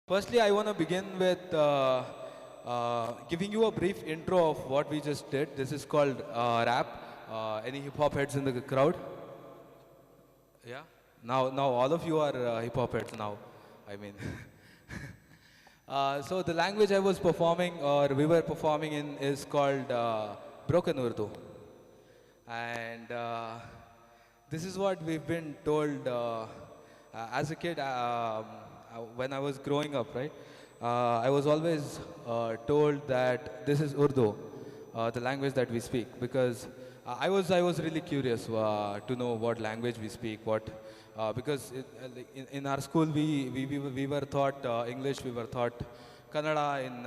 Firstly, I want to begin with giving you a brief intro of what we just did. This is called rap. Any hip hop heads in the crowd? Yeah. Now all of you are hip hop heads now. I mean, so the language I was performing or we were performing in is called broken Urdu, and this is what we've been told as a kid when I was growing up, right? I was always told that this is Urdu, the language that we speak, because I was really curious to know what language we speak, what because like in our school we were taught English, we were taught Kannada in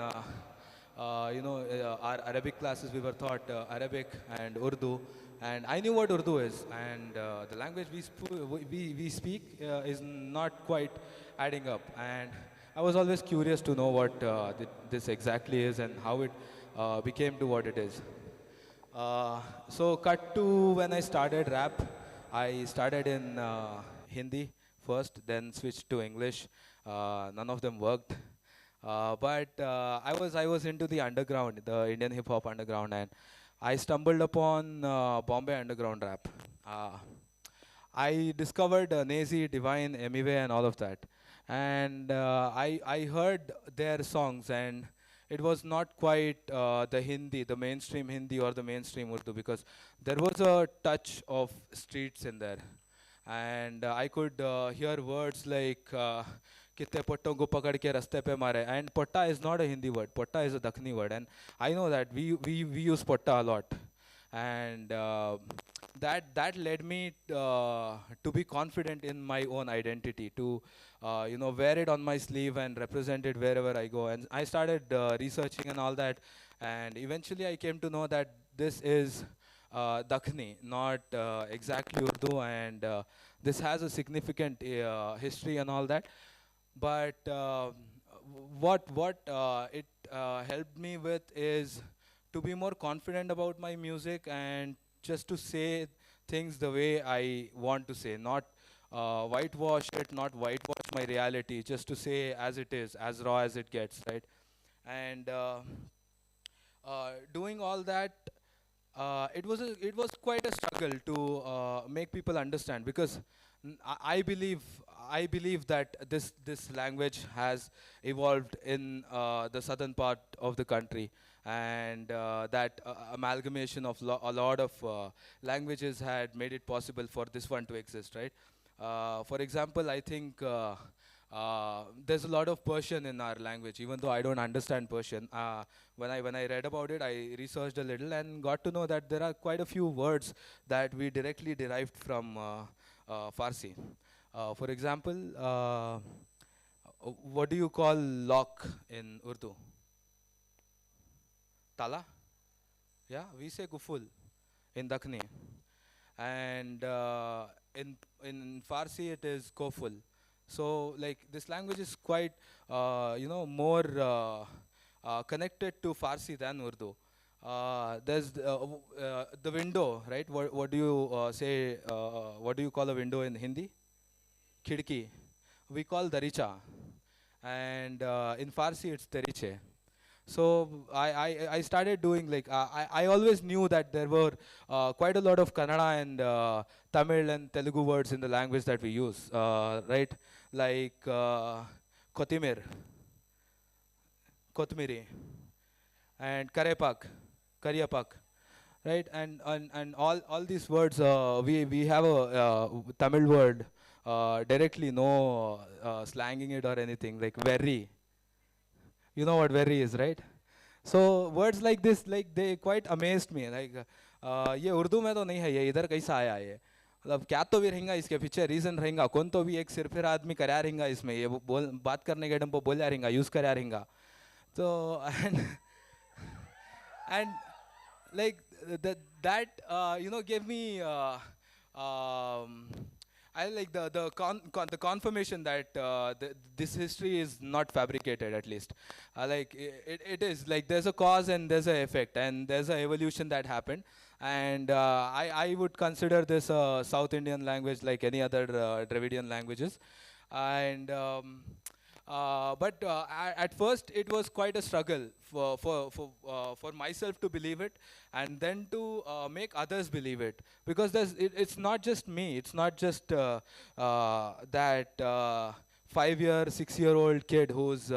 our Arabic classes, we were taught Arabic and Urdu, and I knew what Urdu is, and the language we speak is not quite adding up, and I was always curious to know what this exactly is and how it became to what it is. So cut to when I started rap, I started in Hindi first, then switched to English. None of them worked. But I was into the underground, the Indian hip hop underground, and I stumbled upon Bombay underground rap. Uh, I discovered Nazi, Divine, Emiway, and all of that, and I heard their songs, and it was not quite the Hindi, the mainstream Hindi or the mainstream Urdu, because there was a touch of streets in there, and I could hear words like कितने पट्टों को पकड़ के रास्ते पे मारे, and potta is not a Hindi word, potta is a Dakhni word, and I know that we use potta a lot, and that led me to be confident in my own identity, to wear it on my sleeve and represent it wherever I go, and I started researching and all that, and eventually I came to know that this is Dakhni, not exactly Urdu, and this has a significant history and all that. But what it helped me with is to be more confident about my music and just to say things the way I want to say, not whitewash it, not whitewash my reality, just to say as it is, as raw as it gets, right? And doing all that, it was quite a struggle to make people understand, because I believe that this language has evolved in the southern part of the country, and that amalgamation of a lot of languages had made it possible for this one to exist, right? For example, I think there's a lot of Persian in our language, even though I don't understand Persian. When I read about it, I researched a little and got to know that there are quite a few words that we directly derived from Farsi. For example, what do you call lock in Urdu? Tala? Yeah, we say guful in Dakhni, and in Farsi it is koful. So like this language is quite more connected to Farsi than Urdu. There's the window, right? What do you say? What do you call a window in Hindi? Khidki. We call daricha, and in Farsi it's dariche. So I started doing like I always knew that there were quite a lot of Kannada and Tamil and Telugu words in the language that we use, right? Like kotimir, kotmiri, and karepak, kariapak, right? And all these words, we have a Tamil word directly, no slanging it or anything, like very. You know what very is, right? So words like this, like they quite amazed me. Like ये उर्दू में तो नहीं है, ये इधर कैसा आया ये? मतलब क्या तो भी रहेगा इसके पीछे रीजन रहेगा, कौन तो भी एक सिर फिर आदमी करया रहेगा इसमें, ये बोल बात करने के टाइम पे बोला रहेगा, यूज करया रहेगा. So and like that gave me I like the confirmation that this history is not fabricated, at least. Like it is like there's a cause and there's a effect and there's a evolution that happened, and I would consider this a South Indian language like any other Dravidian languages, and But at first it was quite a struggle for myself to believe it, and then to make others believe it, because it's not just me, it's not just that 5-year, 6-year-old kid who's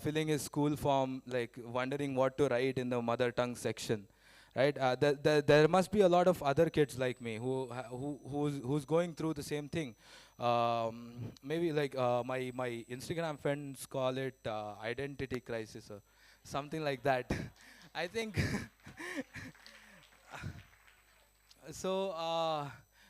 filling his school form, like wondering what to write in the mother tongue section, right? There must be a lot of other kids like me who's going through the same thing. Maybe like my Instagram friends call it identity crisis or something like that. I think so.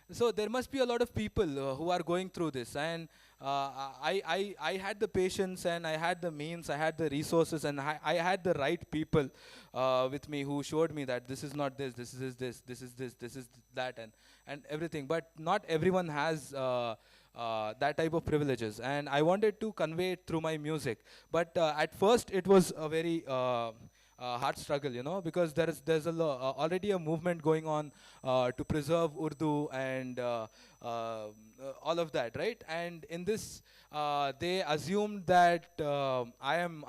So there must be a lot of people who are going through this, and I had the patience, and I had the means, I had the resources, and I had the right people with me who showed me that this is not this, this is this, this is this, this is that, and everything. But not everyone has that type of privileges, and I wanted to convey it through my music. But at first, it was a very hard struggle, because there's already a movement going on to preserve Urdu and all of that, right? And in this, they assumed that I am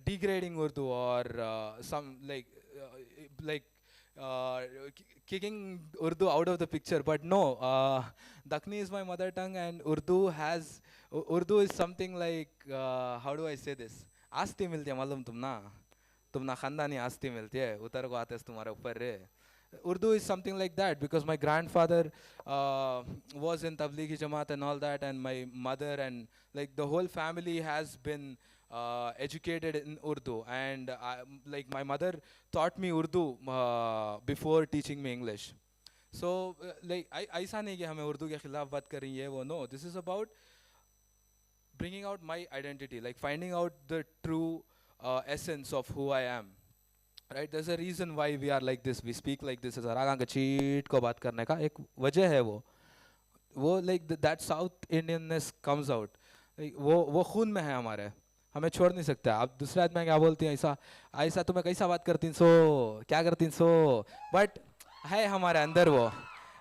degrading Urdu, or some like kicking Urdu out of the picture. But no, Dakhni is my mother tongue, and Urdu is something like, how do I say this? आस्ती मिलती है मालूम तुम ना खानदानी आस्ती मिलती है उतर को आते तुम्हारे ऊपर रे. Urdu is something like that, because my grandfather was in Tablighi Jamaat and all that, and my mother and like the whole family has been educated in Urdu, and like my mother taught me Urdu before teaching me English. So like ऐसा नहीं कि हमें उर्दू के खिलाफ बात कर रही है वो. No, this is about bringing out my identity, like finding out the true essence of who I am. Right? There's a reason why we are like this. We speak like this. as रागांग चीट को बात करने का एक वजह है वो like that South Indianness comes out. Like, वो खून में है हमारे, हमें छोड़ नहीं सकते. आप दूसरे आदमी क्या बोलती हैं, ऐसा ऐसा तुम्हें कैसा बात करती सो, क्या करती सो, बट है हमारे अंदर वो.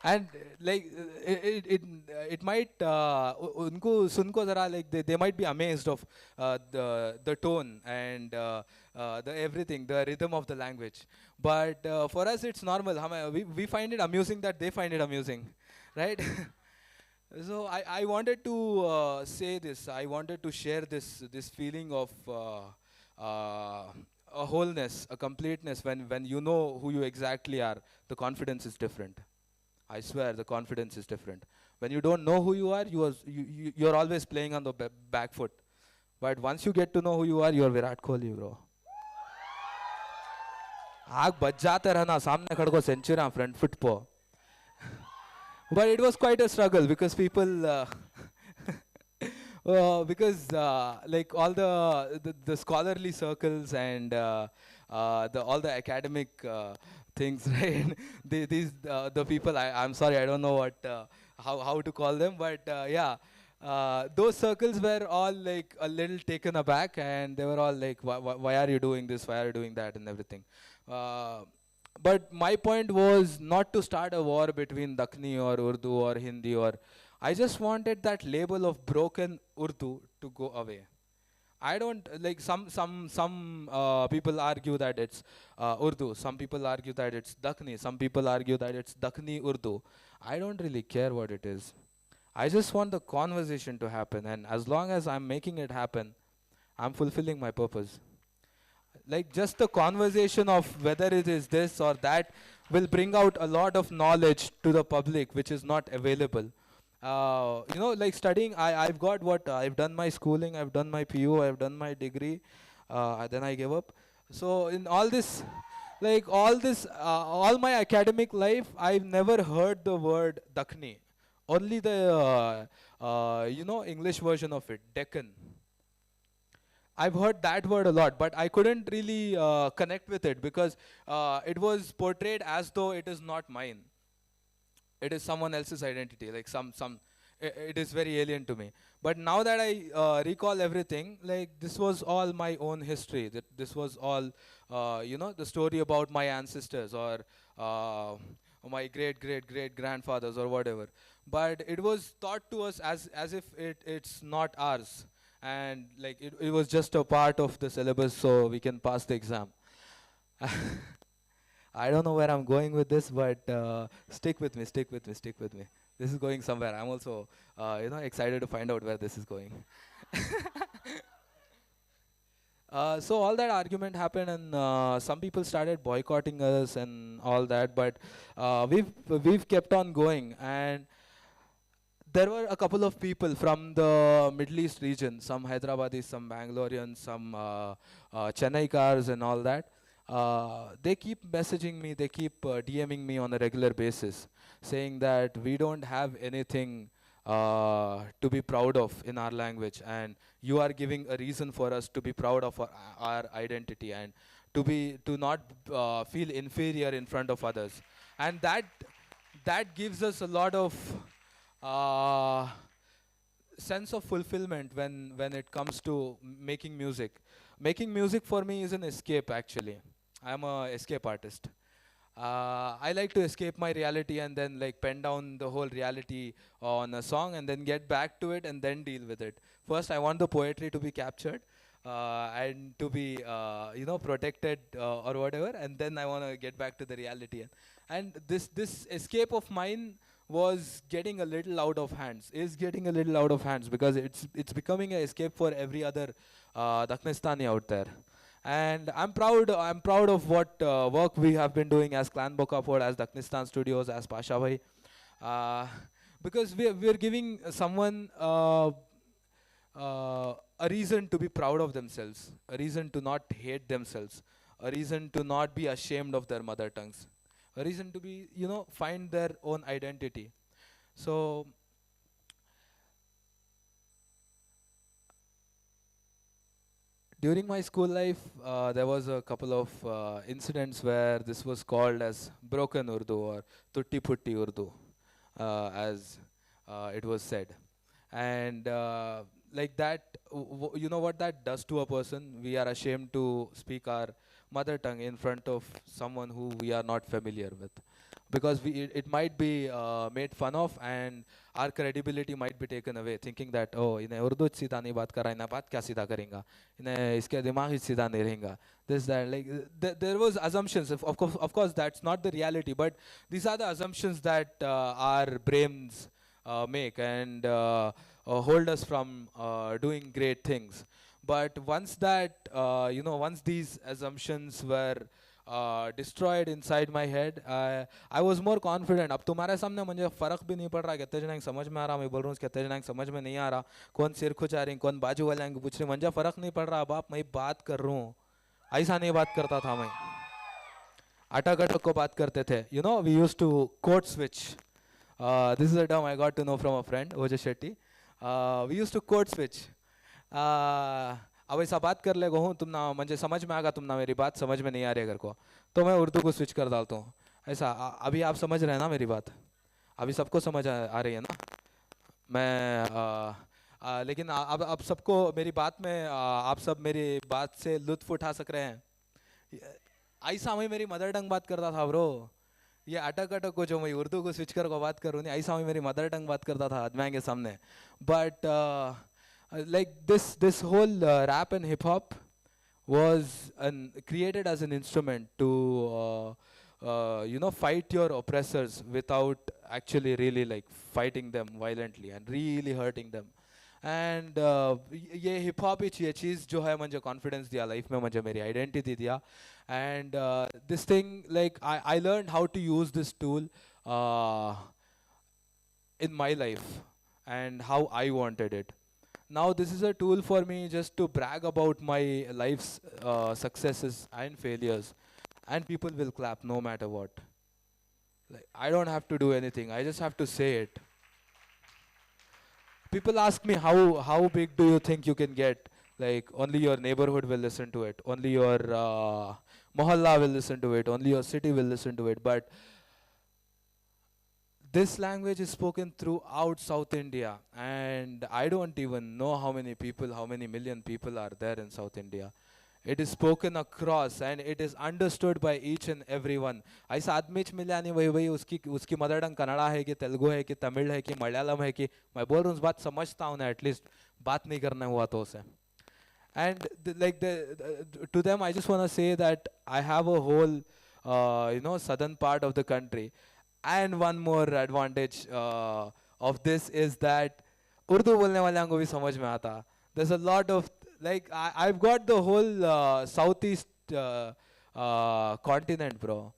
And like it might उनको सुन को जरा like they might be amazed of the tone and the everything, the rhythm of the language. But for us it's normal. We find it amusing that they find it amusing, right? So I wanted to say this. I wanted to share this feeling of a wholeness, a completeness. When you know who you exactly are, the confidence is different. I swear the confidence is different. When you don't know who you are, you're always playing on the back foot. But once you get to know who you are, you're Virat Kohli, bro. आग बच जाते रहना सामने खड़ को century front foot po. But it was quite a struggle, because people because like all the scholarly circles and all the academic things, right? The people, I'm sorry, I don't know what how to call them, but yeah, those circles were all like a little taken aback, and they were all like, why are you doing this? Why are you doing that? And everything. But my point was not to start a war between Dakhni or Urdu or Hindi, or I just wanted that label of broken Urdu to go away. I don't like some people argue that it's Urdu. Some people argue that it's Dakhni. Some people argue that it's Dakhni Urdu. I don't really care what it is. I just want the conversation to happen, and as long as I'm making it happen, I'm fulfilling my purpose. Like just the conversation of whether it is this or that will bring out a lot of knowledge to the public, which is not available. Like studying, I've got what I've done my schooling, I've done my PU, I've done my degree, then I gave up. So in all this, all my academic life, I've never heard the word Dakhni. Only the English version of it, Deccan. I've heard that word a lot, but I couldn't really connect with it, because it was portrayed as though it is not mine. It is someone else's identity, like it is very alien to me. But now that I recall everything, like this was all my own history. That this was all, the story about my ancestors, or my great grandfathers, or whatever. But it was taught to us as if it's not ours. and like it was just a part of the syllabus so we can pass the exam. I don't know where I'm going with this, but stick with me, stick with me, stick with me. This is going somewhere. I'm also, excited to find out where this is going. So all that argument happened, and some people started boycotting us and all that. But we've kept on going, and there were a couple of people from the Middle East region, some Hyderabadis, some Bangaloreans, some Chennai cars and all that. They keep messaging me, they keep DMing me on a regular basis, saying that we don't have anything to be proud of in our language, and you are giving a reason for us to be proud of our identity, and to not feel inferior in front of others, and that gives us a lot of uh, sense of fulfillment when it comes to making music. Making music for me is an escape, actually. I'm a escape artist. I like to escape my reality and then like pen down the whole reality on a song and then get back to it and then deal with it. First, I want the poetry to be captured and to be protected or whatever, and then I want to get back to the reality. And this escape of mine was getting a little out of hands. Is getting a little out of hands because it's becoming an escape for every other Dakhnistani out there. And I'm proud. I'm proud of what work we have been doing as Clan Bokka Phod, as Dakhnistan Studios, as Pasha Bhai, because we're giving someone a reason to be proud of themselves, a reason to not hate themselves, a reason to not be ashamed of their mother tongues, a reason to be find their own identity. So during my school life, there was a couple of incidents where this was called as broken Urdu or tutti putti Urdu, as it was said. And like that, you know what that does to a person? We are ashamed to speak our mother tongue in front of someone who we are not familiar with. Because it might be made fun of, and our credibility might be taken away, thinking that, oh, इन्हें उर्दू सीधा नहीं बात कर रहा, इन्हें बात क्या सीधा करेंगा, इन्हें इसके दिमाग ही सीधा नहीं रहेगा. This that like there was assumptions. Of course that's not the reality, but these are the assumptions that our brains make and hold us from doing great things. But once that once these assumptions were destroyed inside my head, I was more confident. अब तुम्हारे सामने मुझे फर्क भी नहीं पड़ रहा कितने जने समझ में आ रहा, मैं बोल रहा हूँ कितने जने समझ में नहीं आ रहा, कौन सिर खुचा रही, कौन बाजू वाले आएंगे पूछ रहे, मुझे फर्क नहीं पड़ रहा बाप, मैं बात कर रहा हूँ. ऐसा नहीं बात करता था मैं, अटक अटक को बात करते थे. We used to code switch. This is a term I got to know from a friend, Oja Shetty. We used to code switch. अब ऐसा बात कर ले हूँ, तुम ना मुझे समझ में आएगा, तुम ना मेरी बात समझ में नहीं आ रही अगर को, तो मैं उर्दू को स्विच कर डालता हूँ. ऐसा अभी आप समझ रहे हैं ना मेरी बात, अभी सबको समझ आ रही है ना. मैं लेकिन अब सबको मेरी बात में आप सब मेरी बात से लुत्फ उठा सक रहे हैं. ऐसा मैं मेरी मदर टंग बात करता था ब्रो. ये अटक अटक को जो मैं उर्दू को स्विच कर को बात करूँ नहीं, ऐसा मैं मेरी मदर टंग बात करता था आदमी के सामने. But like this whole rap and hip hop was created as an instrument to fight your oppressors without actually really like fighting them violently and really hurting them. And ये hip hop ही चीज़ जो है मुझे confidence दिया life में, मुझे मेरी identity दिया. And this thing, like I learned how to use this tool in my life and how I wanted it. Now this is a tool for me just to brag about my life's successes and failures, and people will clap no matter what. Like, I don't have to do anything, I just have to say it. People ask me, how big do you think you can get? Like only your neighborhood will listen to it, only your mohalla will listen to it, only your city will listen to it. But this language is spoken throughout South India, and I don't even know how many people, how many million people are there in South India. It is spoken across and it is understood by each and every one. ऐसा आदमी च मिला नहीं वही उसकी mother tongue Kannada है कि तेलुगु है कि तमिल है कि मलयालम है कि, मैं बोल रहा हूँ उस बात समझता हूँ ना एटलीस्ट, बात नहीं करना हुआ तो उसे. And to them, I just want to say that I have a whole, southern part of the country. And one more advantage of this is that Urdu बोलने वाले को भी समझ में आता. There's a lot of, like, I've got the whole southeast continent, bro.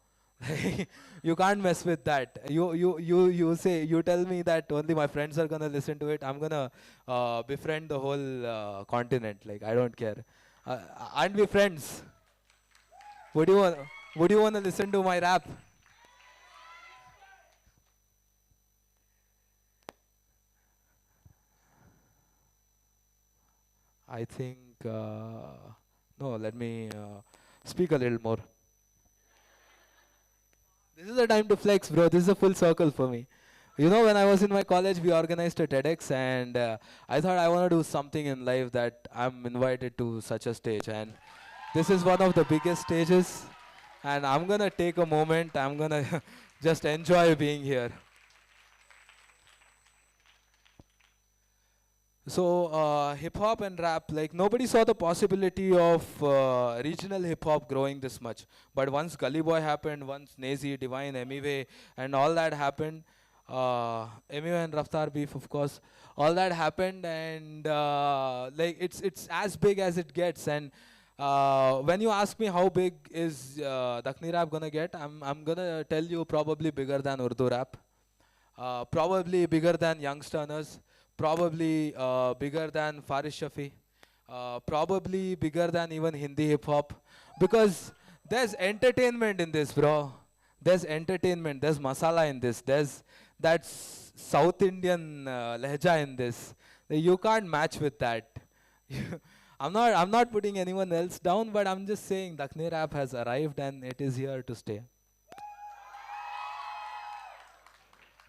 You can't mess with that. You tell me that only my friends are gonna listen to it. I'm gonna befriend the whole continent. Like, I don't care. Aren't we friends? Would you want, would you wanna listen to my rap? I think no. Let me speak a little more. This is the time to flex, bro. This is a full circle for me. You know, when I was in my college, we organized a TEDx, and I thought I want to do something in life that I'm invited to such a stage. And this is one of the biggest stages, and I'm gonna take a moment. I'm gonna just enjoy being here. So hip hop and rap, like nobody saw the possibility of regional hip hop growing this much. But once Gully Boy happened, once Nazi, Divine, Emiwe, and all that happened, Emiwe and Raftar beef, of course, all that happened, and like it's as big as it gets. And when you ask me how big is Dakhni rap gonna get, I'm gonna tell you probably bigger than Urdu rap, probably bigger than Youngsterners, probably bigger than Faris Shafi, probably bigger than even Hindi hip hop, because there's entertainment in this, bro. There's entertainment, there's masala in this, there's that South Indian lehja in this. You can't match with that. I'm not putting anyone else down, but I'm just saying Dakhni rap has arrived and it is here to stay.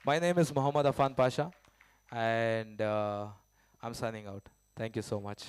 My name is Mohammed Affan Pasha, and I'm signing out. Thank you so much.